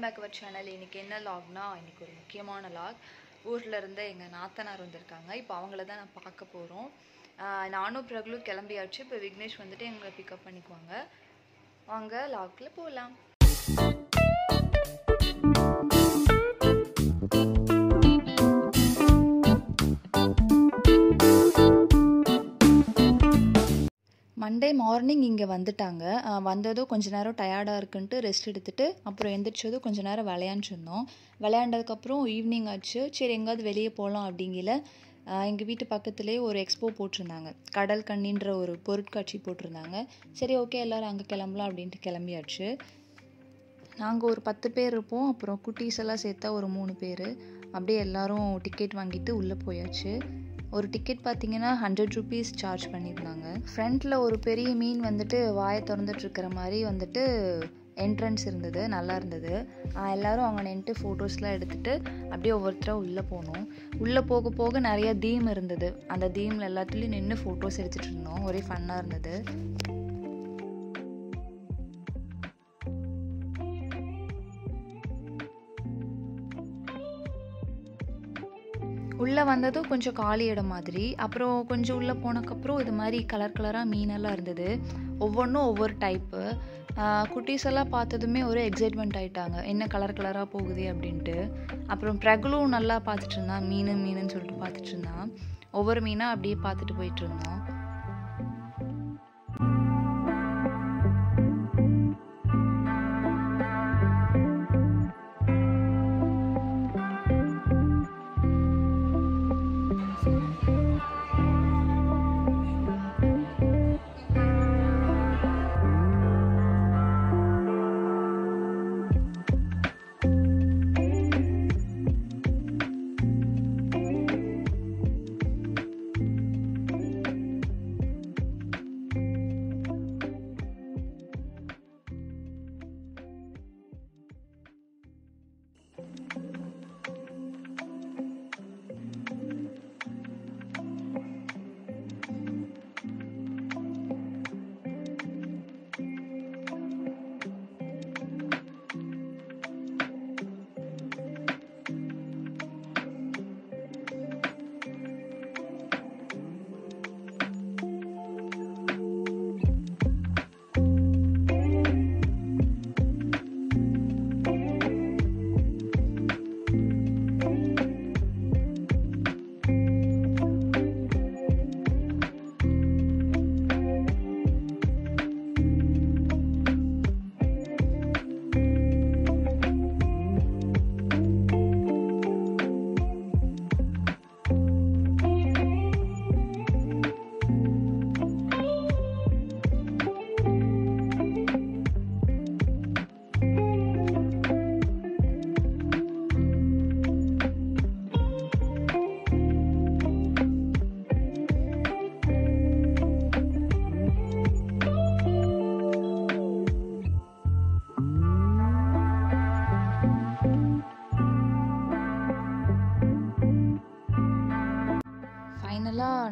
Back our channel. இன்றைக்கி என்ன லாக்னா, இன்றைக்கி ஒரு முக்கியமான லாக். ஊரில் இருந்து எங்கள் நாத்தனார் வந்திருக்காங்க. இப்போ அவங்கள தான் நான் பார்க்க போகிறோம். நானும் பிரகுலும் கிளம்பியாச்சு. இப்போ விக்னேஷ் வந்துட்டு எங்களை பிக்கப் பண்ணிக்குவாங்க. வாங்க லாக்கில் போகலாம். மண்டே மார்னிங் இங்கே வந்துட்டாங்க. வந்ததும் கொஞ்சம் நேரம் டயர்டாக இருக்குன்ட்டு ரெஸ்ட் எடுத்துகிட்டு அப்புறம் எந்திரிச்சதும் கொஞ்சம் நேரம் விளையாண்டுருந்தோம். விளையாண்டதுக்கப்புறம் ஈவினிங் ஆச்சு. சரி எங்கேயாவது வெளியே போகலாம் அப்படிங்கில எங்கள் வீட்டு பக்கத்துலேயே ஒரு எக்ஸ்போ போட்டிருந்தாங்க. கடல் கண்ணின்ற ஒரு பொருட்காட்சி போட்டிருந்தாங்க. சரி ஓகே எல்லோரும் அங்கே கிளம்பலாம் அப்படின்ட்டு கிளம்பியாச்சு. நாங்கள் ஒரு 10 பேர் இருப்போம். அப்புறம் குட்டீஸ் எல்லாம் சேர்த்தா ஒரு 3 பேர். அப்படியே எல்லோரும் டிக்கெட் வாங்கிட்டு உள்ளே போயாச்சு. ஒரு டிக்கெட் பார்த்தீங்கன்னா 100 rupees சார்ஜ் பண்ணியிருந்தாங்க. ஃப்ரண்ட்டில் ஒரு பெரிய மீன் வந்துட்டு வாயை திறந்துட்டுருக்கிற மாதிரி வந்துட்டு என்ட்ரன்ஸ் இருந்தது, நல்லா இருந்தது. எல்லோரும் அவங்க நின்றுட்டு ஃபோட்டோஸ்லாம் எடுத்துகிட்டு அப்படியே ஒவ்வொருத்தராக உள்ளே போனோம். உள்ளே போக போக நிறையா தீம் இருந்தது. அந்த தீமில் எல்லாத்துலேயும் நின்று ஃபோட்டோஸ் எடுத்துகிட்டு இருந்தோம். ஒரே ஃபன்னாக இருந்தது. உள்ளே வந்ததும் கொஞ்சம் காலி இடம் மாதிரி. அப்புறம் கொஞ்சம் உள்ளே போனதுக்கப்புறம் இது மாதிரி கலர் கலராக மீனெல்லாம் இருந்தது. ஒவ்வொன்றும் ஒவ்வொரு டைப்பு. குட்டீஸ் எல்லாம் பார்த்ததுமே ஒரு எக்ஸைட்மெண்ட் ஆகிட்டாங்க, என்ன கலர் கலராக போகுது அப்படின்ட்டு. அப்புறம் பிரகுலும் நல்லா பார்த்துட்டு இருந்தான். மீனுன்னு சொல்லிட்டு பார்த்துட்டு இருந்தான். ஒவ்வொரு மீனாக அப்படியே பார்த்துட்டு போயிட்டு இருந்தோம்.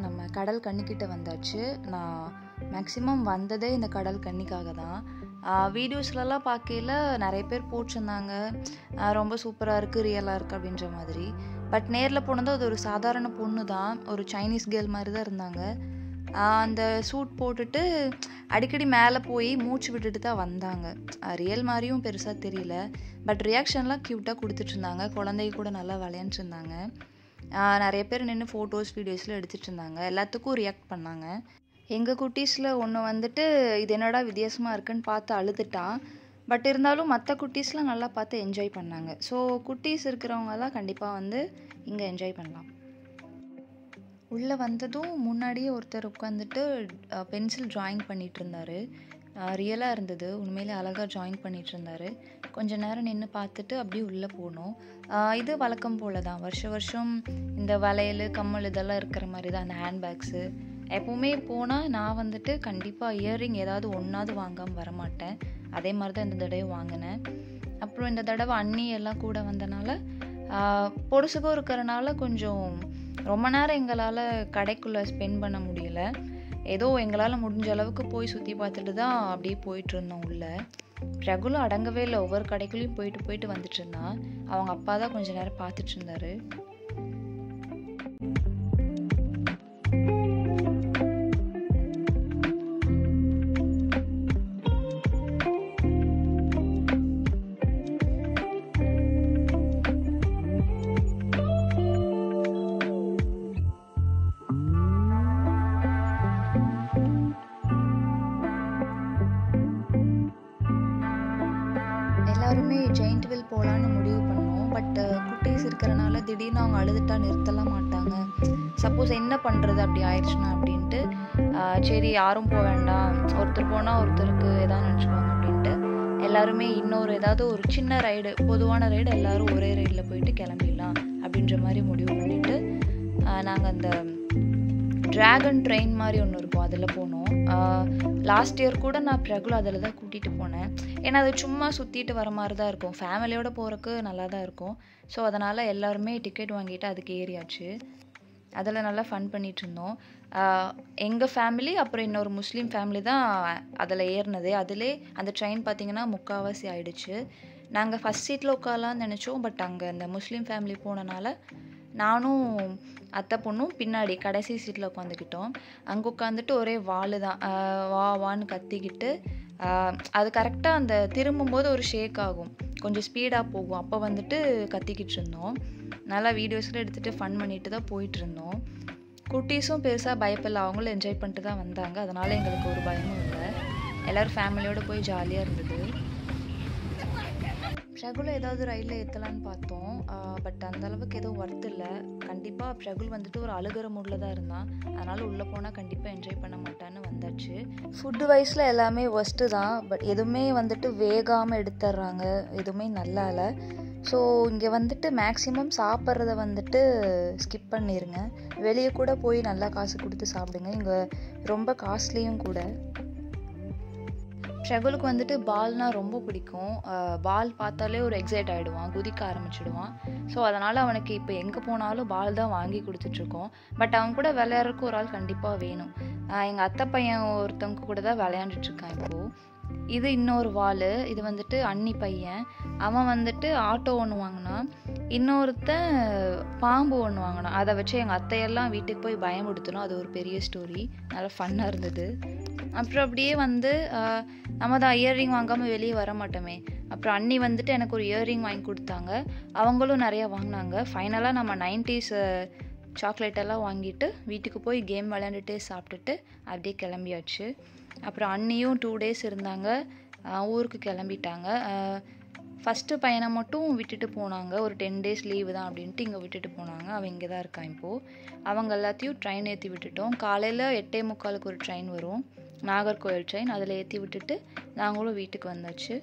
நம்ம கடல் கண்ணிக்கிட்ட வந்தாச்சு. நான் மேக்ஸிமம் வந்ததே இந்த கடல் கண்ணிக்காக தான். வீடியோஸ்லலாம் பார்க்கையில் நிறைய பேர் போட்டிருந்தாங்க, ரொம்ப சூப்பராக இருக்குது, ரியலாக இருக்குது அப்படின்ற மாதிரி. பட் நேரில் போனது அது ஒரு சாதாரண பொண்ணு தான், ஒரு சைனீஸ் கேர்ள் மாதிரி தான் இருந்தாங்க. அந்த சூட் போட்டுட்டு அடிக்கடி மேலே போய் மூச்சு விட்டுட்டு தான் வந்தாங்க. ரியல் மாதிரியும் பெருசாக தெரியல. பட் ரியாக்ஷன்லாம் க்யூட்டாக கொடுத்துட்டு இருந்தாங்க. குழந்தைங்க கூட நல்லா விளையாண்டுருந்தாங்க. நிறைய பேர் நின்று ஃபோட்டோஸ் வீடியோஸில் எடுத்துகிட்டு இருந்தாங்க. எல்லாத்துக்கும் ரியாக்ட் பண்ணாங்க. எங்கள் குட்டீஸில் ஒன்று வந்துட்டு இது என்னடா வித்தியாசமாக இருக்குன்னு பார்த்து அழுதுட்டான். பட் இருந்தாலும் மற்ற குட்டீஸ்லாம் நல்லா பார்த்து என்ஜாய் பண்ணாங்க. ஸோ குட்டீஸ் இருக்கிறவங்கலாம் கண்டிப்பாக வந்து இங்கே என்ஜாய் பண்ணலாம். உள்ளே வந்ததும் முன்னாடியே ஒருத்தர் உட்காந்துட்டு பென்சில் ட்ராயிங் பண்ணிகிட்டு இருந்தார். ரியலாக இருந்தது. உண்மையிலே அழகாக ட்ராயிங் பண்ணிகிட்டு இருந்தார். கொஞ்சம் நேரம் நின்று பார்த்துட்டு அப்படியே உள்ளே போனோம். இது வழக்கம் போல் தான். வருஷம் இந்த வளையல், கம்மல் இதெல்லாம் இருக்கிற மாதிரி தான் அந்த ஹேண்ட்பேக்ஸு. எப்போவுமே போனால் நான் வந்துட்டு கண்டிப்பாக இயர்ரிங் ஏதாவது ஒன்றாவது வாங்காமல் வரமாட்டேன். அதே மாதிரி தான் இந்த தடவை வாங்கினேன். அப்புறம் இந்த தடவை அண்ணி எல்லாம் கூட வந்தனால பொடுசுக்கும் இருக்கிறனால கொஞ்சம் ரொம்ப நேரம் எங்களால் கடைக்குள்ளே ஸ்பெண்ட் பண்ண முடியல. ஏதோ எங்களால் முடிஞ்ச அளவுக்கு போய் சுற்றி பார்த்துட்டு தான் அப்படியே போயிட்டுருந்தோம் உள்ளே. பிரகுலும் அடங்கவே இல்லை, ஒவ்வொரு கடைக்குள்ளேயும் போயிட்டு போயிட்டு வந்துட்டு இருந்தான். அவங்க அப்பா தான் கொஞ்ச நேரம் பார்த்துட்டு இருந்தாரு. எல்லாருமே ஜெயிண்ட் வீல் போகலான்னு முடிவு பண்ணோம். பட் குட்டீஸ் இருக்கிறனால திடீர்னு அவங்க அழுதுட்டா நிறுத்தலாம் மாட்டாங்க. சப்போஸ் என்ன பண்ணுறது அப்படி ஆயிடுச்சுன்னா அப்படின்ட்டு சரி யாரும் போக வேண்டாம், ஒருத்தர் போனால் ஒருத்தருக்கு எதாவது நினச்சிக்குவாங்க அப்படின்ட்டு எல்லாருமே இன்னொரு ஏதாவது ஒரு சின்ன ரைடு, பொதுவான ரைடு எல்லாரும் ஒரே ரைடில் போயிட்டு கிளம்பிடலாம் அப்படின்ற மாதிரி முடிவு பண்ணிவிட்டு நாங்கள் அந்த ட்ராகன் ட்ரெயின் மாதிரி ஒன்று இருக்கும், அதில் போனோம். லாஸ்ட் இயர் கூட நான் பிரகுல அதில் தான் கூட்டிகிட்டு போனேன். ஏன்னா அது சும்மா சுற்றிட்டு வர மாதிரி தான் இருக்கும், ஃபேமிலியோடு போகிறக்கு நல்லா தான் இருக்கும். ஸோ அதனால் எல்லாருமே டிக்கெட் வாங்கிட்டு அதுக்கு ஏறியாச்சு. அதில் நல்லா ஃபன் பண்ணிகிட்டு இருந்தோம். எங்கள் ஃபேமிலி அப்புறம் இன்னொரு முஸ்லீம் ஃபேமிலி தான் அதில் ஏறினது. அதிலே அந்த ட்ரெயின் பார்த்திங்கன்னா முக்கால்வாசி ஆயிடுச்சு. நாங்கள் ஃபஸ்ட் சீட்டில் உட்காரலான்னு நினச்சோம். பட் அங்கே அந்த முஸ்லீம் ஃபேமிலி போனனால நானும் அத்தை பொண்ணும் பின்னாடி கடைசி சீட்டில் உட்காந்துக்கிட்டோம். அங்கே உட்காந்துட்டு ஒரே வாள் தான், வா வான்னு கத்திக்கிட்டு அது கரெக்டாக அந்த திரும்பும்போது ஒரு ஷேக் ஆகும், கொஞ்சம் ஸ்பீடாக போகும், அப்போ வந்துட்டு கத்திக்கிட்டு இருந்தோம். நல்லா வீடியோஸ்லாம் எடுத்துகிட்டு ஃபன் பண்ணிட்டு தான் போயிட்டு இருந்தோம். குட்டீஸும் பெருசாக பயப்பில்லை, அவங்களும் என்ஜாய் பண்ணிட்டு தான் வந்தாங்க. அதனால் எங்களுக்கு ஒரு பயமும் இல்லை. எல்லோரும் ஃபேமிலியோடு போய் ஜாலியாக இருந்தது. பிரகுல ஏதாவது ரயிலில் ஏற்றலான்னு பார்த்தோம். பட் அந்தளவுக்கு எதுவும் ஒர்த் இல்லை. கண்டிப்பாக பிரகுல் வந்துட்டு ஒரு அழுகிற மூடில் தான் இருந்தான். அதனால் உள்ளே போனால் கண்டிப்பாக என்ஜாய் பண்ண மாட்டான்னு வந்தாச்சு. ஃபுட்டு வைஸில் எல்லாமே ஒஸ்ட்டு தான். பட் எதுவுமே வந்துட்டு வேகாமல் எடுத்துடுறாங்க, எதுவுமே நல்லா இல்லை. ஸோ இங்கே வந்துட்டு மேக்ஸிமம் சாப்பிட்றத வந்துட்டு ஸ்கிப் பண்ணிடுங்க. வெளியே கூட போய் நல்லா காசு கொடுத்து சாப்பிடுங்க, இங்கே ரொம்ப காஸ்ட்லியும் கூட. பிரகுலுக்கு வந்துட்டு பால்னால் ரொம்ப பிடிக்கும். பால் பார்த்தாலே ஒரு எக்ஸைட் ஆகிடுவான், குதிக்க ஆரம்பிச்சிடுவான். ஸோ அதனால் அவனுக்கு இப்போ எங்கே போனாலும் பால் தான் வாங்கி கொடுத்துட்ருக்கோம். பட் அவன் கூட விளையாடுறதுக்கு ஒரு ஆள் கண்டிப்பாக வேணும். எங்கள் அத்தை பையன் ஒருத்தவங்க கூட தான் விளையாண்டுட்ருக்கான் இப்போது. இது இன்னொரு வாள், இது வந்துட்டு அண்ணி பையன். அவன் வந்துட்டு ஆட்டோ ஒன்று வாங்கினான், இன்னொருத்தன் பாம்பு ஒன்று வாங்கினான். அதை வச்சு எங்கள் அத்தையெல்லாம் வீட்டுக்கு போய் பயமுடுத்தணும். அது ஒரு பெரிய ஸ்டோரி, நல்லா ஃபன்னாக இருந்தது. அப்புறம் அப்படியே வந்து நம்ம தான் இயர்ரிங் வாங்காமல் வெளியே வர மாட்டோமே. அப்புறம் அண்ணி வந்துட்டு எனக்கு ஒரு இயர்ரிங் வாங்கி கொடுத்தாங்க, அவங்களும் நிறையா வாங்கினாங்க. ஃபைனலாக நம்ம 90s சாக்லேட்டெல்லாம் வாங்கிட்டு வீட்டுக்கு போய் கேம் விளையாண்டுட்டே சாப்பிட்டுட்டு அப்படியே கிளம்பியாச்சு. அப்புறம் அண்ணியும் 2 days இருந்தாங்க, ஊருக்கு கிளம்பிட்டாங்க. ஃபஸ்ட்டு பையனை மட்டும் விட்டுட்டு போனாங்க, ஒரு 10 days லீவு தான் அப்படின்ட்டு இங்கே விட்டுட்டு போனாங்க. அவன் இங்கே தான் இருக்கான் இப்போது. அவங்க எல்லாத்தையும் ட்ரெயின் ஏற்றி விட்டுட்டோம். காலையில் 8:45 ஒரு ட்ரெயின் வரும், நாகர்கோவில் ட்ரெயின். அதில் ஏற்றி விட்டுட்டு நாங்களும் வீட்டுக்கு வந்தாச்சு.